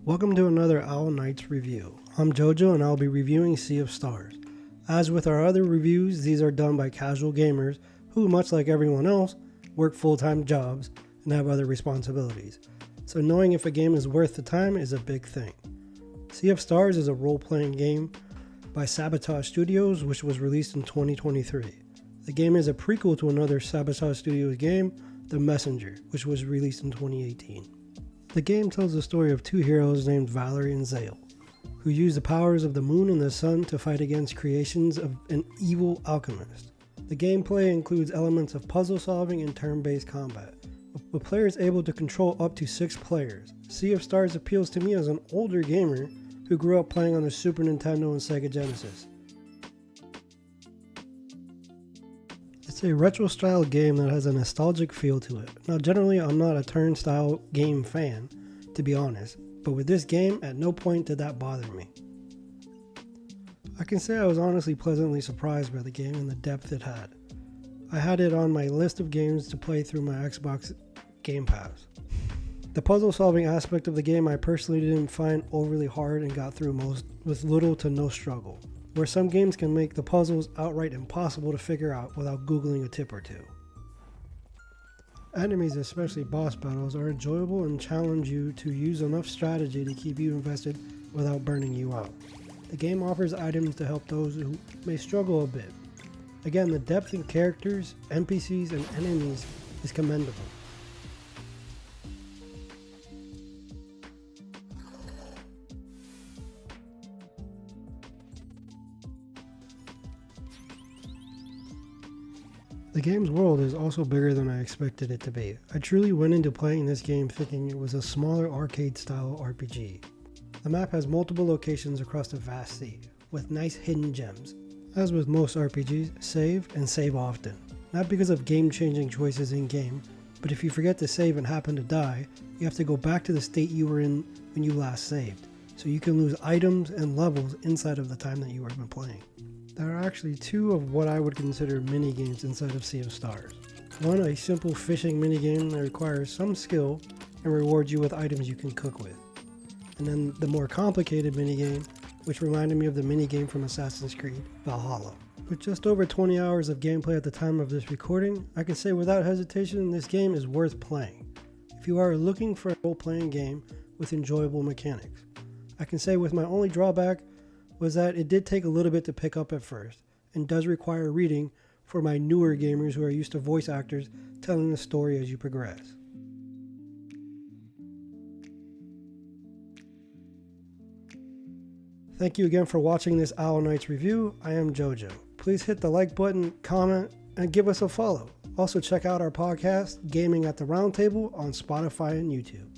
Welcome to another Owl Nights review. I'm Jojo and I'll be reviewing Sea of Stars. As with our other reviews, these are done by casual gamers who, much like everyone else, work full-time jobs and have other responsibilities. So knowing if a game is worth the time is a big thing. Sea of Stars is a role-playing game by Sabotage Studios, which was released in 2023. The game is a prequel to another Sabotage Studios game, The Messenger, which was released in 2018. The game tells the story of two heroes named Valerie and Zale, who use the powers of the moon and the sun to fight against creations of an evil alchemist. The gameplay includes elements of puzzle solving and turn-based combat, with players able to control up to 6 players. Sea of Stars appeals to me as an older gamer who grew up playing on the Super Nintendo and Sega Genesis. It's a retro-style game that has a nostalgic feel to it. Now, generally, I'm not a turn-style game fan, to be honest, but with this game, at no point did that bother me. I can say I was honestly pleasantly surprised by the game and the depth it had. I had it on my list of games to play through my Xbox Game Pass. The puzzle-solving aspect of the game I personally didn't find overly hard and got through most with little to no struggle, where some games can make the puzzles outright impossible to figure out without googling a tip or two. Enemies, especially boss battles, are enjoyable and challenge you to use enough strategy to keep you invested without burning you out. The game offers items to help those who may struggle a bit. Again, the depth in characters, NPCs, and enemies is commendable. The game's world is also bigger than I expected it to be. I truly went into playing this game thinking it was a smaller arcade-style RPG. The map has multiple locations across a vast sea, with nice hidden gems. As with most RPGs, save and save often. Not because of game-changing choices in-game, but if you forget to save and happen to die, you have to go back to the state you were in when you last saved, so you can lose items and levels inside of the time that you have been playing. There are actually 2 of what I would consider mini-games inside of Sea of Stars. One, a simple fishing mini-game that requires some skill and rewards you with items you can cook with. And then the more complicated mini-game, which reminded me of the mini-game from Assassin's Creed, Valhalla. With just over 20 hours of gameplay at the time of this recording, I can say without hesitation this game is worth playing. If you are looking for a role-playing game with enjoyable mechanics. I can say with my only drawback was that it did take a little bit to pick up at first, and does require reading for my newer gamers who are used to voice actors telling the story as you progress. Thank you again for watching this Owl Nights review. I am Jojo. Please hit the like button, comment, and give us a follow. Also check out our podcast, Gaming at the Roundtable, on Spotify and YouTube.